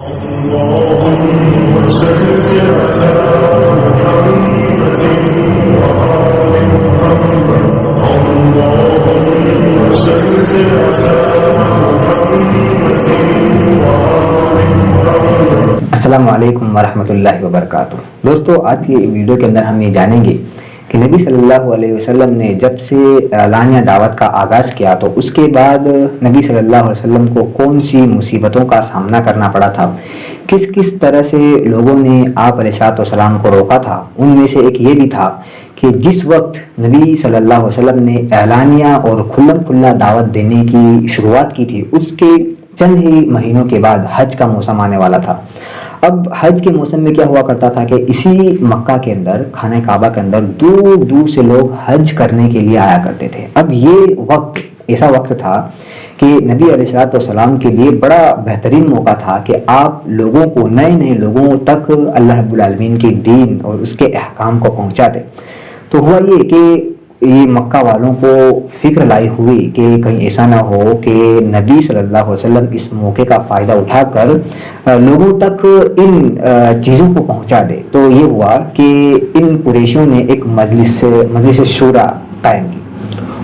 اللهم صل على محمد وآل محمد. اللهم صل على محمد وآل محمد. السلام علیکم ورحمۃ اللہ وبرکاتہ. دوستو، آج کی ویڈیو کے اندر ہم یہ جانیں گے کہ نبی صلی اللہ علیہ وسلم نے جب سے اعلانیہ دعوت کا آغاز کیا تو اس کے بعد نبی صلی اللہ علیہ وسلم کو کون سی مصیبتوں کا سامنا کرنا پڑا تھا، کس کس طرح سے لوگوں نے آپ علیہ السلام کو روکا تھا. ان میں سے ایک یہ بھی تھا کہ جس وقت نبی صلی اللہ علیہ وسلم نے اعلانیہ اور کھلم کھلا دعوت دینے کی شروعات کی تھی، اس کے چند ہی مہینوں کے بعد حج کا موسم آنے والا تھا. اب حج کے موسم میں کیا ہوا کرتا تھا کہ اسی مکہ کے اندر، خانہ کعبہ کے اندر دور دور سے لوگ حج کرنے کے لیے آیا کرتے تھے. اب یہ وقت ایسا وقت تھا کہ نبی علیہ السلام کے لیے بڑا بہترین موقع تھا کہ آپ لوگوں کو، نئے لوگوں تک اللہ رب العالمین کی دین اور اس کے احکام کو پہنچا دے. تو ہوا یہ کہ یہ مکہ والوں کو فکر لائی ہوئی کہ کہیں ایسا نہ ہو کہ نبی صلی اللہ علیہ وسلم اس موقع کا فائدہ اٹھا کر لوگوں تک ان چیزوں کو پہنچا دے. تو یہ ہوا کہ ان قریشیوں نے ایک مجلس شورا قائم کی.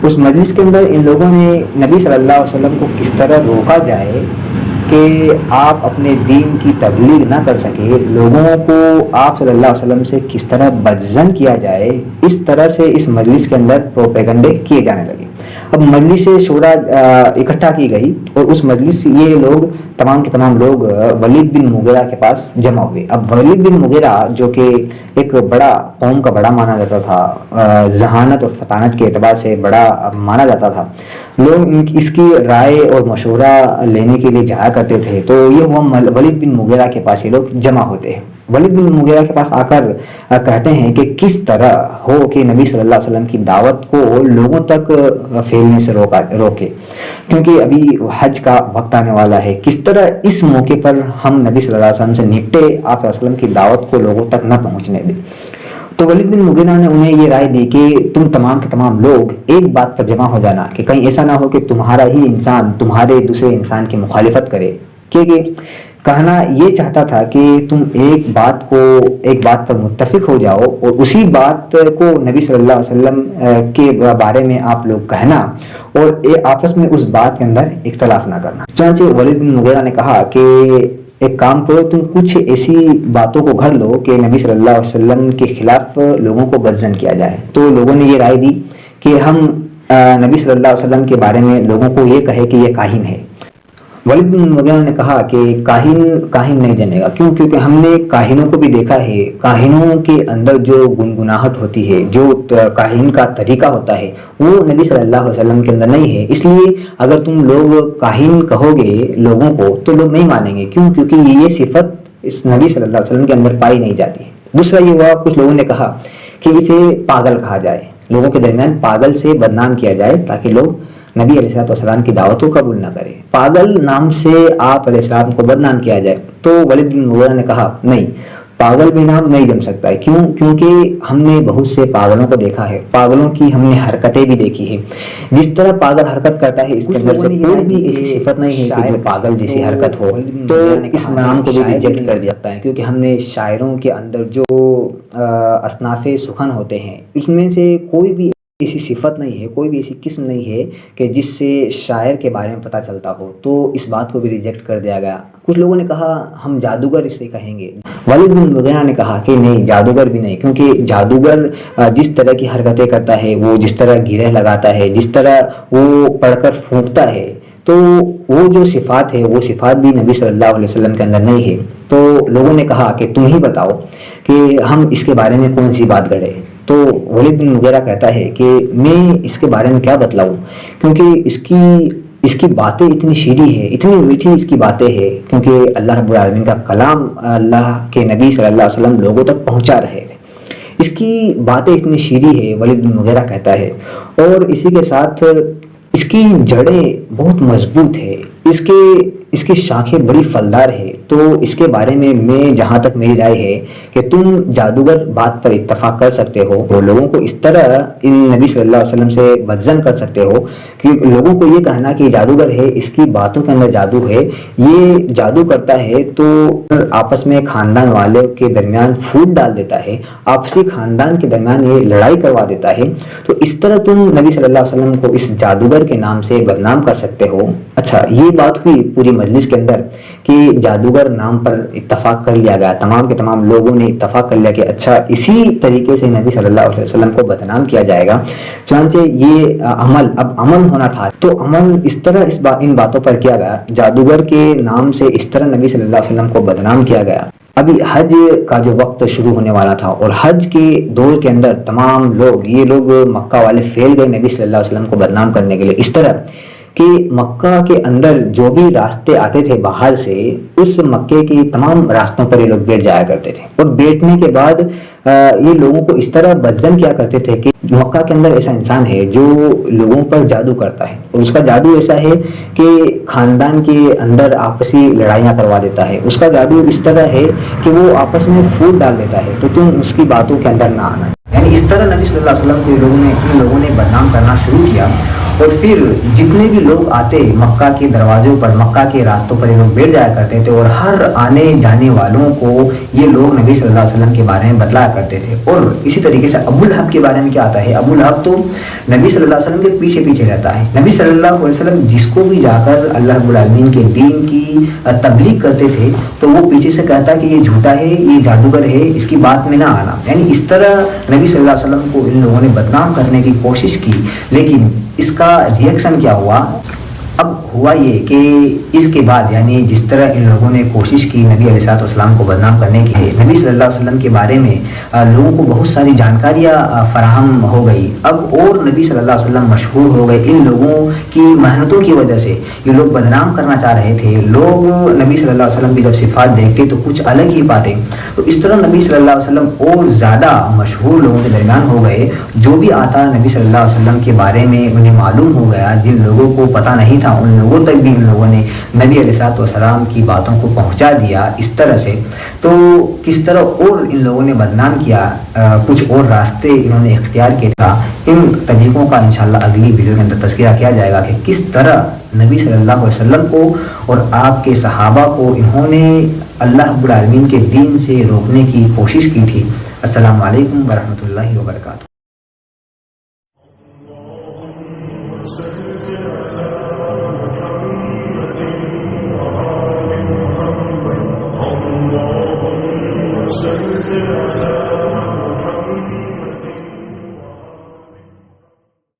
اس مجلس کے اندر ان لوگوں نے نبی صلی اللہ علیہ وسلم کو کس طرح روکا جائے کہ آپ اپنے دین کی تبلیغ نہ کر سکے، لوگوں کو آپ صلی اللہ علیہ وسلم سے کس طرح بدظن کیا جائے، اس طرح سے اس مجلس کے اندر پروپیگنڈے کیے جانے لگے. اب مجلس شورا اکٹھا کی گئی اور اس مجلس یہ لوگ تمام کے تمام لوگ ولید بن مغیرہ کے پاس جمع ہوئے. اب ولید بن مغیرہ جو کہ ایک بڑا قوم کا بڑا مانا جاتا تھا، ذہانت اور فطانت کے اعتبار سے بڑا مانا جاتا تھا، لوگ اس کی رائے اور مشورہ لینے کے لیے جایا کرتے تھے. تو یہ ہوا ولید بن مغیرہ کے پاس یہ لوگ جمع ہوتے ہیں. ولید بن مغیرہ کے پاس آ کر کہتے ہیں کہ کس طرح ہو کہ نبی صلی اللہ علیہ وسلم کی دعوت کو لوگوں تک پھیلنے سے روکے، کیونکہ ابھی حج کا وقت آنے والا ہے. کس طرح اس موقع پر ہم نبی صلی اللہ علیہ وسلم سے نپٹے، آپ صلی اللہ علیہ وسلم کی دعوت کو لوگوں تک نہ پہنچنے دیں. تو ولید بن مغیرہ نے انہیں یہ رائے دی کہ تم تمام کے تمام لوگ ایک بات پر جمع ہو جانا کہ کہیں ایسا نہ ہو کہ تمہارا ہی انسان تمہارے دوسرے انسان کی مخالفت کرے. کیونکہ کہنا یہ چاہتا تھا کہ تم ایک بات پر متفق ہو جاؤ اور اسی بات کو نبی صلی اللہ علیہ وسلم کے بارے میں آپ لوگ کہنا اور آپس میں اس بات کے اندر اختلاف نہ کرنا. چنانچہ ولید بن مغیرہ نے کہا کہ ایک کام کرو، تم کچھ ایسی باتوں کو گھڑ لو کہ نبی صلی اللہ علیہ وسلم کے خلاف لوگوں کو بدظن کیا جائے. تو لوگوں نے یہ رائے دی کہ ہم نبی صلی اللہ علیہ وسلم کے بارے میں لوگوں کو یہ کہے کہ یہ کاہن ہے. ولید بن مغیرہ نے کہا کہ کاہن نہیں جنے گا. کیوں؟ کیونکہ ہم نے کاہنوں کو بھی دیکھا ہے، کاہنوں کے اندر جو گنگناہٹ ہوتی ہے، جو کاہن کا طریقہ ہوتا ہے، وہ نبی صلی اللہ علیہ وسلم کے اندر نہیں ہے. اس لیے اگر تم لوگ کاہن کہو گے لوگوں کو تو لوگ نہیں مانیں گے. کیوں؟ کیونکہ یہ صفت اس نبی صلی اللہ علیہ وسلم کے اندر پائی نہیں جاتی ہے. دوسرا یہ ہوا، کچھ لوگوں نے کہا کہ اسے پاگل کہا جائے، لوگوں کے درمیان پاگل سے بدنام کیا جائے تاکہ لوگ نبی علیہ السلام کی دعوت کو قبول نہ کرے. پاگل نام سے آپ علیہ السلام کو بدنام کیا جائے. تو ولید بن مغیرہ نے کہا نہیں، پاگل بھی نام نہیں جم سکتا ہے. کیوں؟ کیونکہ ہم نے بہت سے پاگلوں کو دیکھا ہے، پاگلوں کی ہم نے حرکتیں بھی دیکھی ہیں. جس طرح پاگل حرکت کرتا ہے اس کے اندر سے کوئی بھی ایسی صفت نہیں ہے کہ جو پاگل جیسی حرکت ہو. تو اس نام کو بھی ریجیکٹ کر دیا جاتا ہے، کیونکہ ہم نے شاعروں کے اندر جو اصناف سخن ہوتے ہیں اس میں سے کوئی بھی ایسی صفت نہیں ہے، کوئی بھی ایسی قسم نہیں ہے کہ جس سے شاعر کے بارے میں پتہ چلتا ہو. تو اس بات کو بھی ریجیکٹ کر دیا گیا. کچھ لوگوں نے کہا ہم جادوگر اسے کہیں گے. ولید بن مغیرہ نے کہا کہ نہیں، جادوگر بھی نہیں، کیونکہ جادوگر جس طرح کی حرکتیں کرتا ہے، وہ جس طرح گرہ لگاتا ہے، جس طرح وہ پڑھ کر پھونکتا ہے، تو وہ جو صفات ہے وہ صفات بھی نبی صلی اللہ علیہ وسلم کے اندر نہیں ہے. تو لوگوں نے کہا کہ تم ہی بتاؤ کہ ہم اس کے بارے میں کون سی بات گڑھیں. تو ولید بن مغیرہ کہتا ہے کہ میں اس کے بارے میں کیا بتلاؤں، کیونکہ اس کی باتیں اتنی شیریں ہیں، اتنی میٹھی اس کی باتیں ہیں، کیونکہ اللہ رب العالمین کا کلام اللہ کے نبی صلی اللہ علیہ وسلم لوگوں تک پہنچا رہے تھے. اس کی باتیں اتنی شیریں ہیں، ولید بن مغیرہ کہتا ہے، اور اسی کے ساتھ اس کی جڑیں بہت مضبوط ہے. اس کے اس کی شاخیں بڑی پھلدار ہے، تو اس کے بارے میں جہاں تک میری رائے ہے کہ تم جادوگر بات پر اتفاق کر سکتے ہو، وہ لوگوں کو اس طرح ان نبی صلی اللہ علیہ وسلم سے بدظن کر سکتے ہو کہ لوگوں کو یہ کہنا کہ جادوگر ہے، اس کی باتوں کے اندر جادو ہے، یہ جادو کرتا ہے تو آپس میں خاندان والوں کے درمیان پھوٹ ڈال دیتا ہے، آپسی خاندان کے درمیان یہ لڑائی کروا دیتا ہے، تو اس طرح تم نبی صلی اللہ علیہ وسلم کو اس جادوگر کے نام سے بدنام کر سکتے ہو۔ اچھا، یہ بات ہوئی پوری مجلس کے اندر کہ جادوگر نام پر اتفاق کر لیا گیا، تمام کے تمام لوگوں نے اتفاق کر لیا کہ اچھا اسی طریقے سے نبی صلی اللہ علیہ وسلم کو بدنام کیا جائے گا۔ چنانچہ یہ اب عمل ہونا تھا، تو عمل اس طرح ان باتوں پر کیا گیا، جادوگر کے نام سے اس طرح نبی صلی اللہ علیہ وسلم کو بدنام کیا گیا۔ ابھی حج کا جو وقت شروع ہونے والا تھا اور حج کے دور کے اندر تمام یہ لوگ مکہ والے پھیل گئے نبی صلی اللہ علیہ وسلم کو بدنام کرنے کے لیے، اس طرح کہ مکہ کے اندر جو بھی راستے آتے تھے باہر سے، اس مکے کی تمام راستوں پر یہ لوگ بیٹھ جایا کرتے تھے، اور بیٹھنے کے بعد یہ لوگوں کو اس طرح بدظن کیا کرتے تھے کہ مکہ کے اندر ایسا انسان ہے جو لوگوں پر جادو کرتا ہے، اور اس کا جادو ایسا ہے کہ خاندان کے اندر آپسی لڑائیاں کروا دیتا ہے، اس کا جادو اس طرح ہے کہ وہ آپس میں پھوٹ ڈال دیتا ہے، تو تم اس کی باتوں کے اندر نہ آنا۔ یعنی اس طرح نبی صلی اللہ علیہ وسلم کو ان لوگوں نے بدنام کرنا شروع کیا، اور پھر جتنے بھی لوگ آتے مکہ کے دروازوں پر، مکہ کے راستوں پر یہ لوگ بیٹھ جایا کرتے تھے، اور ہر آنے جانے والوں کو یہ لوگ نبی صلی اللہ علیہ وسلم کے بارے میں بتلایا کرتے تھے۔ اور اسی طریقے سے ابو لہب کے بارے میں کیا آتا ہے، ابو لہب تو نبی صلی اللہ علیہ وسلم کے پیچھے پیچھے رہتا ہے، نبی صلی اللہ علیہ وسلم جس کو بھی جا کر اللہ رب العالمین کے دین کی تبلیغ کرتے تھے تو وہ پیچھے سے کہتا کہ یہ جھوٹا ہے، یہ جادوگر ہے، اس کی بات میں نہ آنا۔ یعنی اس طرح نبی صلی اللہ علیہ وسلم کو ان لوگوں نے بدنام کرنے کی کوشش کی، لیکن اس کا ریئیکشن کیا ہوا؟ اب ہوا یہ کہ اس کے بعد یعنی جس طرح ان لوگوں نے کوشش کی نبی علیہ السلام کو بدنام کرنے کے لیے، نبی صلی اللہ علیہ وسلم کے بارے میں لوگوں کو بہت ساری جانکاریاں فراہم ہو گئی، اب اور نبی صلی اللہ علیہ وسلم مشہور ہو گئے ان لوگوں کی محنتوں کی وجہ سے۔ یہ لوگ بدنام کرنا چاہ رہے تھے، لوگ نبی صلی اللہ علیہ وسلم کی جب صفات دیکھتے تو کچھ الگ ہی پاتے، تو اس طرح نبی صلی اللہ علیہ وسلم اور زیادہ مشہور لوگوں کے درمیان ہو گئے۔ جو بھی آتا نبی صلی اللہ علیہ وسلم کے بارے میں انہیں معلوم ہو گیا، جن لوگوں کو پتہ نہیں تھا ان لوگوں تک بھی ان لوگوں نے نبی علیہ السلام کی باتوں کو پہنچا دیا اس طرح سے۔ تو کس طرح اور ان لوگوں نے بدنام کیا، کچھ اور راستے انہوں نے اختیار کیا تھا، ان طریقوں کا انشاءاللہ اگلی ویڈیو کے اندر تذکرہ کیا جائے گا کہ کس طرح نبی صلی اللہ علیہ وسلم کو اور آپ کے صحابہ کو انہوں نے اللہ رب العالمین کے دین سے روکنے کی کوشش کی تھی۔ السلام علیکم ورحمۃ اللہ وبرکاتہ۔